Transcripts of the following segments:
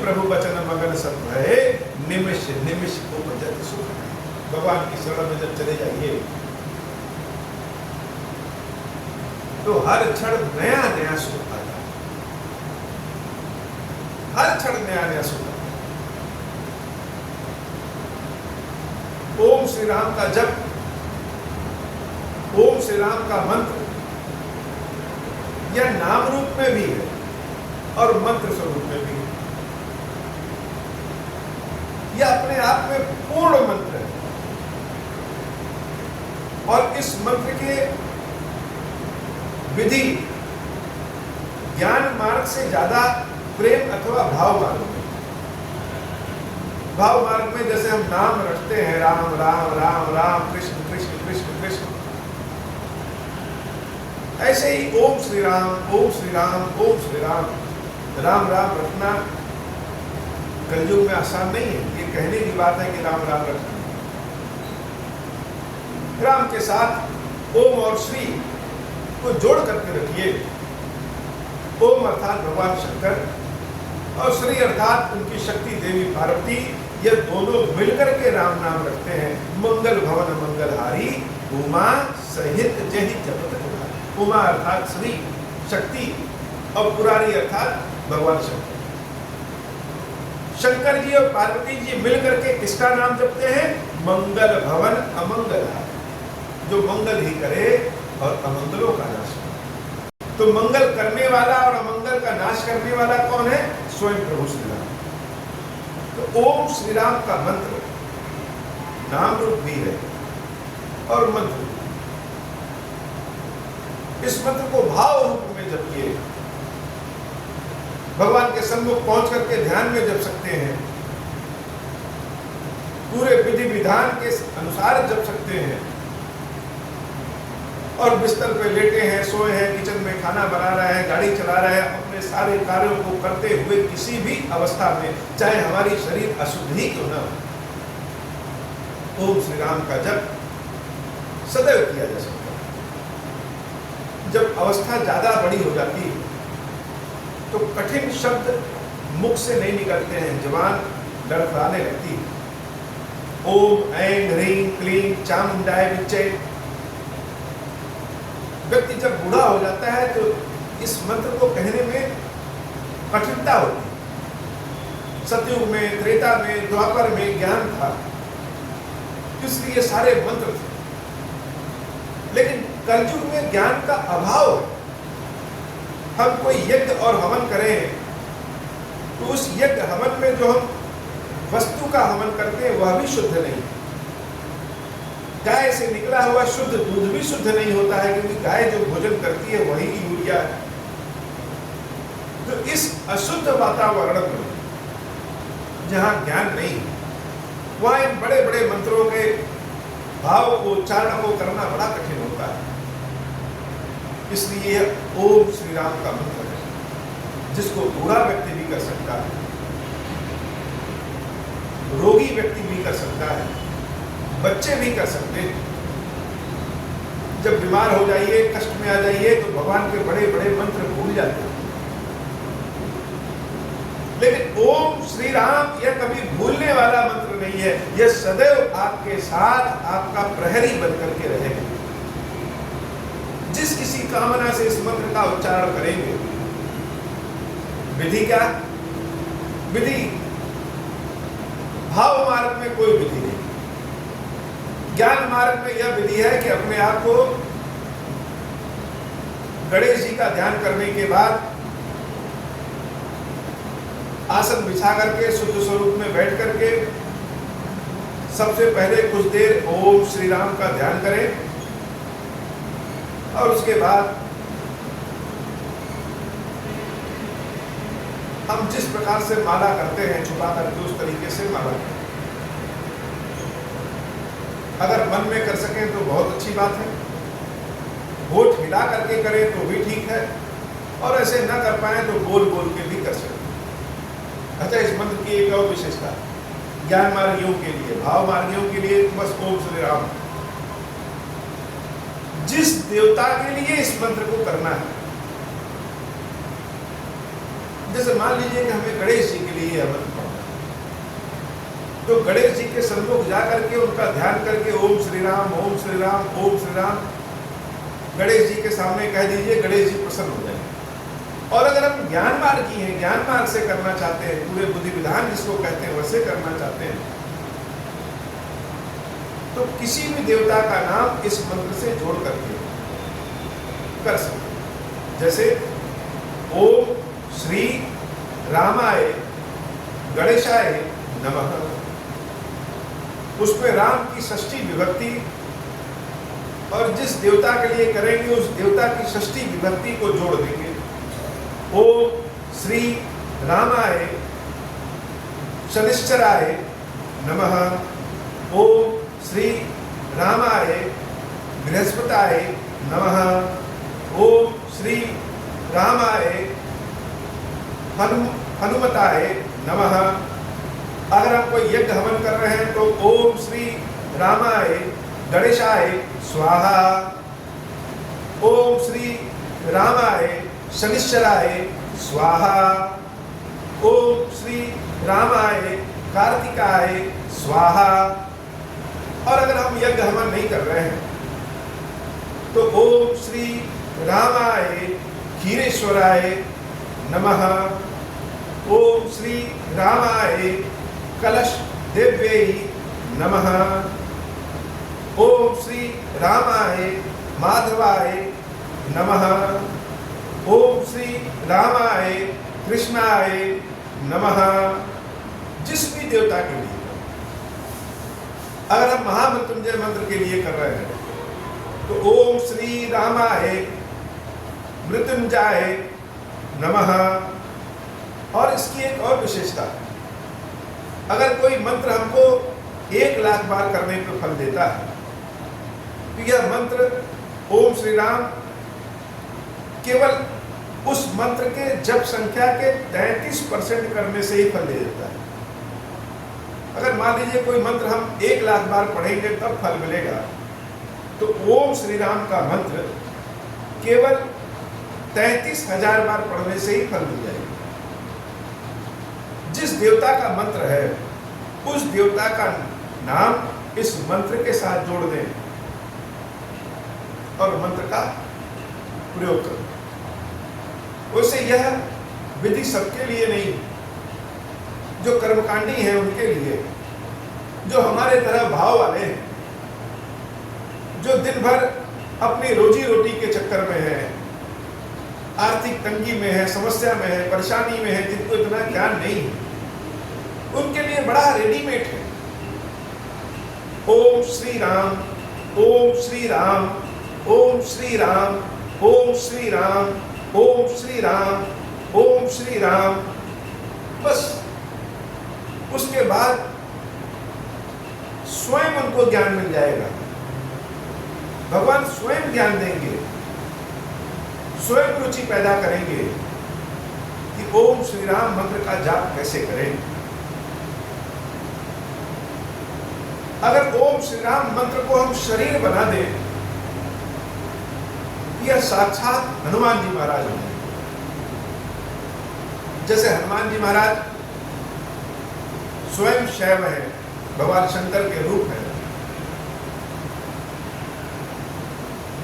प्रभु वचन मगन सब भये, निमिष निमिष उपजत सुख। भगवान की शरण में जब चले जाइए तो हर क्षण नया नया सुख आता है, हर क्षण नया नया सुख आता है। ओम श्री राम का जप, ओम श्री राम का मंत्र यह नाम रूप में भी है और मंत्र स्वरूप में भी है। यह अपने आप में पूर्ण मंत्र है और इस मंत्र के विधि ज्ञान मार्ग से ज्यादा प्रेम अथवा भाव मार्ग में। भाव मार्ग में जैसे हम नाम रटते हैं, राम राम राम राम, कृष्ण कृष्ण कृष्ण कृष्ण, ऐसे ही ओम श्री राम ओम श्री राम ओम श्री राम, राम राम रटना कलयुग में आसान नहीं है। ये कहने की बात है कि राम राम रटना, राम के साथ ओम और श्री को जोड़ करके रखिए। ओम अर्थात भगवान शंकर और श्री अर्थात उनकी शक्ति देवी पार्वती, ये दोनों मिलकर के राम नाम रखते हैं। मंगल भवन मंगलहारी, उमा सहित जहि जपत पुरारी। उमा अर्थात श्री शक्ति और पुरारी अर्थात भगवान शंकर। शंकर जी और पार्वती जी मिलकर के किसका नाम जपते हैं? मंगल भवन अमंगलहारी, जो मंगल ही करे और अमंगलों का नाश करे। तो मंगल करने वाला और अमंगल का नाश करने वाला कौन है? स्वयं प्रभु श्री राम। तो ओम श्री राम का मंत्र नाम रूप भी है और मंत्र। इस मंत्र को भाव रूप में जपिए। भगवान के सम्मुख पहुंच करके ध्यान में जप सकते हैं, पूरे विधि विधान के अनुसार जप सकते हैं। और बिस्तर पे लेटे हैं, सोए हैं, किचन में खाना बना रहे हैं, गाड़ी चला रहे हैं, अपने सारे कार्यों को करते हुए किसी भी अवस्था में, चाहे हमारी शरीर अशुद्ध ही क्यों न हो, ओम श्री राम का जप सदैव किया जा सकता है। जब अवस्था ज्यादा बड़ी हो जाती है तो कठिन शब्द मुख से नहीं निकलते हैं, जबान लड़खड़ाने लगती है। ओम ऐं ह्रीं क्लीं चामुंडाय विच्चे। व्यक्ति जब बूढ़ा हो जाता है तो इस मंत्र को कहने में कठिनता होती है। सतयुग में, त्रेता में, द्वापर में ज्ञान था, इसलिए सारे मंत्र थे। लेकिन कलयुग में ज्ञान का अभाव है। हम कोई यज्ञ और हवन करें तो उस यज्ञ हवन में जो हम वस्तु का हवन करते हैं वह भी शुद्ध नहीं। गाय से निकला हुआ शुद्ध दूध भी शुद्ध नहीं होता है, क्योंकि गाय जो भोजन करती है वही यूरिया है। तो इस अशुद्ध वातावरण में जहां ज्ञान नहीं, वहां इन बड़े बड़े मंत्रों के भाव को, उच्चारण को करना बड़ा कठिन होता है। इसलिए ओम श्री राम का मंत्र है, जिसको बूढ़ा व्यक्ति भी कर सकता है, रोगी व्यक्ति भी कर सकता है, बच्चे भी कर सकते हैं। जब बीमार हो जाइए, कष्ट में आ जाइए तो भगवान के बड़े बड़े मंत्र भूल जाते हैं। लेकिन ओम श्री राम यह कभी भूलने वाला मंत्र नहीं है। यह सदैव आपके साथ आपका प्रहरी बनकर के रहेगा। जिस किसी कामना से इस मंत्र का उच्चारण करेंगे, विधि क्या? विधि भाव मार्ग में कोई विधि नहीं। ज्ञान मार्ग में यह विधि है कि अपने आप को गणेश जी का ध्यान करने के बाद आसन बिछा करके शुद्ध स्वरूप में बैठ करके सबसे पहले कुछ देर ओम श्री राम का ध्यान करें और उसके बाद हम जिस प्रकार से माला करते हैं छुपा करके उस तरीके से माला करें। अगर मन में कर सकें तो बहुत अच्छी बात है, होठ हिला करके करें तो भी ठीक है, और ऐसे न कर पाए तो बोल बोल के भी कर सकते। अच्छा, इस मंत्र की एक और विशेषता, ज्ञान मार्गियों के लिए, भाव मार्गियों के लिए बस ओम श्री राम। जिस देवता के लिए इस मंत्र को करना है, जैसे मान लीजिए कि हमें गणेश जी के लिए हवन पढ़ना, तो गणेश जी के सन्मुख जाकर के उनका ध्यान करके ओम श्री राम, ओम श्री राम, ओम श्री राम गणेश जी के सामने कह दीजिए, गणेश जी प्रसन्न हो जाएंगे। और अगर हम ज्ञान मार्ग की हैं, ज्ञान मार्ग से करना चाहते हैं, पूरे बुद्धि विधान जिसको कहते हैं वैसे करना चाहते हैं, तो किसी भी देवता का नाम इस मंत्र से जोड़ करके कर सकते हैं। जैसे ओम श्री रामाय गणेशाय नमः, उसमें राम की षष्ठी विभक्ति, और जिस देवता के लिए करेंगे उस देवता की षष्ठी विभक्ति को जोड़ देंगे। ओम श्री रामाय शनिश्चराय नमः, ओम श्री रामाय बृहस्पताय नमः, ओम श्री रामाय हनुमताय नमः। अगर हम कोई यज्ञ हवन कर रहे हैं तो ओम श्री रामाय गणेशाय स्वाहा, ओम श्री रामाय शनिश्चराय स्वाहा, ओम श्री रामाय कार्तिकाय स्वाहा। और अगर हम यज्ञ हवन नहीं कर रहे हैं तो ओम श्री रामाय क्षीरेश्वराय नमः, ओम श्री रामाय कलश देव्यै नमः, ओम श्री रामाय माधवाय नमः, ओम श्री रामाय कृष्णाय नमः। जिस भी देवता के लिए, अगर हम महामृत्युंजय मंत्र के लिए कर रहे हैं तो ओम श्री रामाय मृत्युंजय नमः। और इसकी एक और विशेषता है, अगर कोई मंत्र हमको 1,00,000 बार करने पर फल देता है तो यह मंत्र ओम श्री राम केवल उस मंत्र के जप संख्या के 33% करने से ही फल दे देता है। अगर मान लीजिए कोई मंत्र हम 1,00,000 बार पढ़ेंगे तब फल मिलेगा, तो ओम श्री राम का मंत्र केवल 33,000 बार पढ़ने से ही फल मिल जाएगा। जिस देवता का मंत्र है उस देवता का नाम इस मंत्र के साथ जोड़ दें और मंत्र का प्रयोग करें। वैसे यह विधि सबके लिए नहीं, जो कर्मकांडी हैं उनके लिए, जो हमारे तरह भाव वाले हैं, जो दिन भर अपनी रोजी रोटी के चक्कर में है, आर्थिक तंगी में है, समस्या में है, परेशानी में है, जिनको इतना ज्ञान नहीं है, उनके लिए बड़ा रेडीमेड है। ओम श्री राम, ओम श्री राम, ओम श्री राम, ओम श्री राम, ओम श्री राम, ओम श्री राम। बस उसके बाद स्वयं उनको ज्ञान मिल जाएगा। भगवान स्वयं ज्ञान देंगे, स्वयं रुचि पैदा करेंगे कि ओम श्री राम मंत्र का जाप कैसे करें। अगर ओम श्री राम मंत्र को हम शरीर बना दें, यह साक्षात हनुमान जी महाराज हैं। जैसे हनुमान जी महाराज स्वयं शैव हैं, भगवान शंकर के रूप हैं।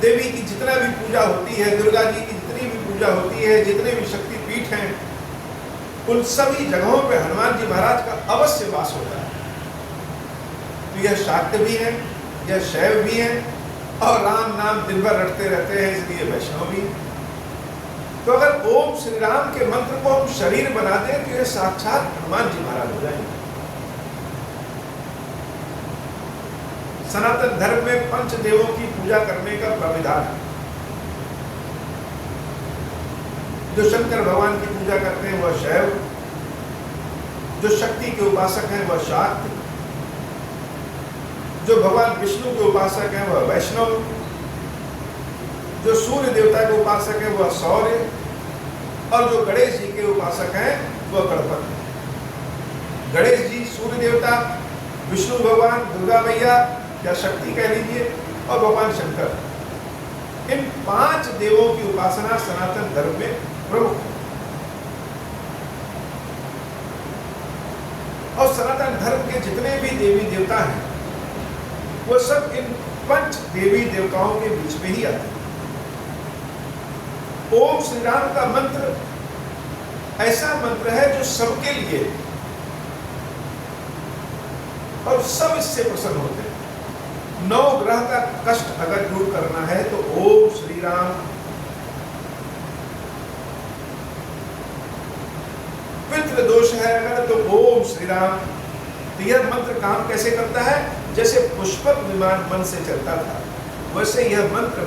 देवी की जितना भी पूजा होती है, दुर्गा जी की जितनी भी पूजा होती है, जितने भी शक्ति पीठ हैं, उन सभी जगहों पे हनुमान जी महाराज का अवश्य वास होता है। तो यह शाक्त भी है, यह शैव भी है, और राम नाम दिन भर रटते रहते हैं, इसलिए वैष्णव भी। तो अगर ओम श्री राम के मंत्र को हम शरीर बना दें तो यह साक्षात हनुमान जी महाराज हो जाएंगे। सनातन धर्म में पंच देवों की पूजा करने का प्राविधान है। जो शंकर भगवान की पूजा करते हैं वह शैव, जो शक्ति के उपासक हैं वह शाक्त, जो भगवान विष्णु के उपासक हैं वह वैष्णव, जो सूर्य देवता के उपासक हैं वह सौर्य, और जो गणेश जी के उपासक हैं वह गणपति। गणेश जी सूर्य देवता, विष्णु भगवान, दुर्गा मैया या शक्ति कह लीजिए, और भगवान शंकर। इन 5 देवों की उपासना सनातन धर्म में प्रमुख है। और सनातन धर्म के जितने भी देवी देवता हैं वो सब इन 5 देवी देवताओं के बीच में ही आते हैं। ओम श्री राम का मंत्र ऐसा मंत्र है जो सबके लिए, और सब इससे प्रसन्न होते हैं। 9 ग्रह का कष्ट अगर दूर करना है तो ओम श्री राम, पितृ दोष है अगर तो ओम श्री राम। तो यह मंत्र काम कैसे करता है? जैसे पुष्पक विमान मन से चलता था, वैसे यह मंत्र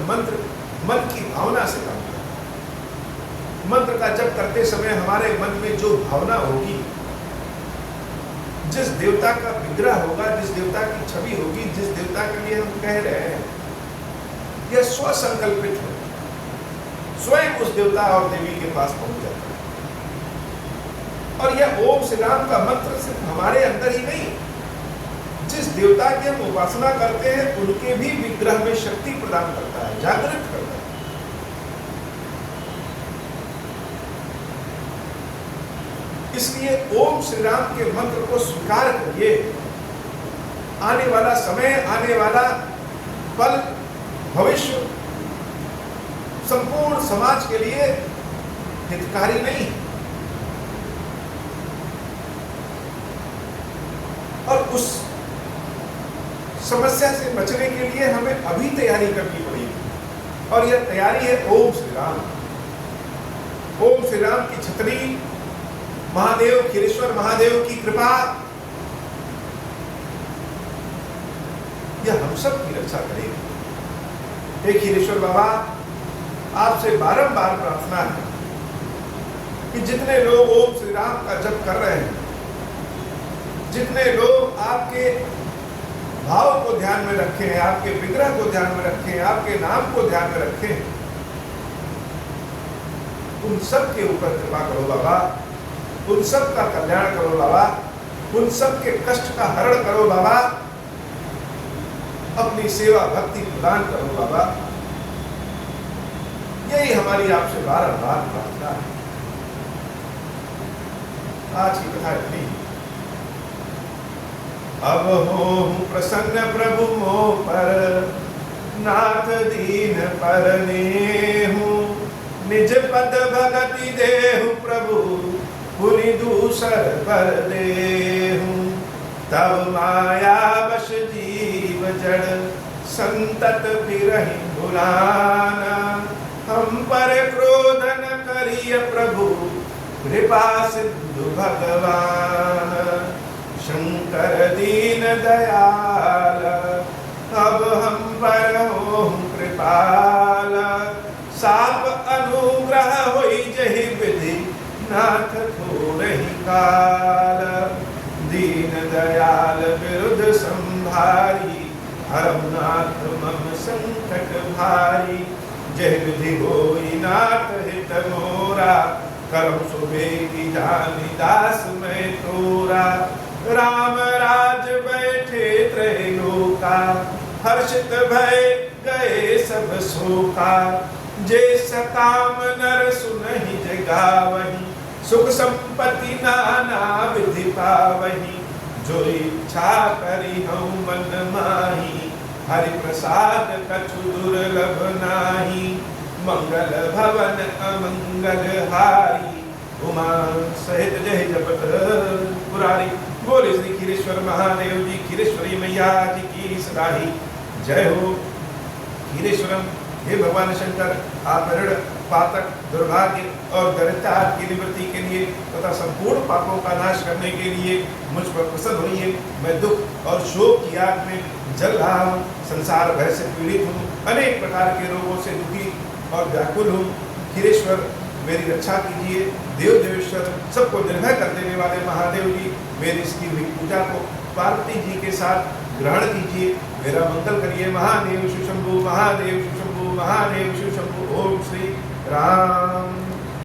मन की भावना से काम करता है। मंत्र का जप करते समय हमारे मन में जो भावना होगी, जिस देवता का विग्रह होगा, जिस देवता की छवि होगी, जिस देवता के लिए हम कह रहे हैं, यह स्वसंकल्पित है, स्वयं उस देवता और देवी के पास पहुंच जाता है। और यह ओम श्री राम का मंत्र सिर्फ हमारे अंदर ही नहीं, जिस देवता की हम उपासना करते हैं उनके भी विग्रह में शक्ति प्रदान करता है, जागृत करता है। इसलिए ओम श्री राम के मंत्र को स्वीकार करिए। आने वाला समय, आने वाला पल, भविष्य संपूर्ण समाज के लिए हितकारी नहीं है। और उस समस्या से बचने के लिए हमें अभी तैयारी करनी पड़ेगी, और यह तैयारी है ओम श्री राम। ओम श्री राम की छतरी, महादेव खीरेश्वर महादेव की कृपा, यह हम सब की रक्षा करेगी। हे खीरेश्वर बाबा, आपसे बारंबार प्रार्थना है कि जितने लोग ओम श्री राम का जप कर रहे हैं, जितने लोग आपके भाव को ध्यान में रखे हैं, आपके विग्रह को ध्यान में रखे हैं, आपके नाम को ध्यान में रखे हैं, उन सब के ऊपर कृपा करो बाबा, उन सब का कल्याण करो बाबा, उन सब के कष्ट का हरण करो बाबा, अपनी सेवा भक्ति प्रदान करो बाबा। यही हमारी आपसे बारंबार प्रार्थना है। आज की कथा इतनी। अब होहु प्रसन्न प्रभु मोह पर, नाथ दीन पर नेहु, निज पद भगति देहु प्रभु, पुनि दूसर पर देहु। तब माया वश जीव जड़, संतत फिरहि भुलाना, हम पर क्रोध न करिय प्रभु, कृपा सिंधु भगवान। शंकर दीन दयाल, अब हम पर हो कृपाल, साप अनुग्रह होई जहि विधि, नाथ थोरहि काल। दीन दयाल विरुद्ध संभारी, हरम नाथ मम संकट भारी। जय विधि होई नाथ हित मोरा, करम सुबेगी जानी दास मैं तोरा। राम राज बैठे त्रैलोका, हर्षित भय गए सब शोका। जे सकाम नर सुनहि जगावहि, सुख संपत्ति नाना विधि पावहि। जो इच्छा करी हूँ मन माही, हरि प्रसाद कछु दुर्लभ नाही। मंगल भवन अमंगल हारी, उमा सहित जय जपत पुरारी। बोले श्री खीरेश्वर महादेव जी, खीरेश्वरी मैया जी की सदा ही जय हो। खीरेश्वरम, हे भगवान शंकर, आप ऋण पातक दुर्भाग्य और दरिद्रता की निवृत्ति के लिए तथा संपूर्ण पापों का नाश करने के लिए मुझ पर प्रसन्न होइए। मैं दुख और शोक की आग में जल रहा हूँ, संसार भय से पीड़ित हूँ, अनेक प्रकार के रोगों से दुखी और व्याकुल हूँ। खीरेश्वर, मेरी रक्षा कीजिए। देव देवेश्वर, सबको निर्भय कर देने वाले महादेव जी, मेरी इसकी हुई पूजा को पार्वती जी के साथ ग्रहण कीजिए, मेरा मंगल करिए। महादेव शिव शंभु, महादेव शिव शंभु, महादेव शिव शंभु। ओम श्री राम।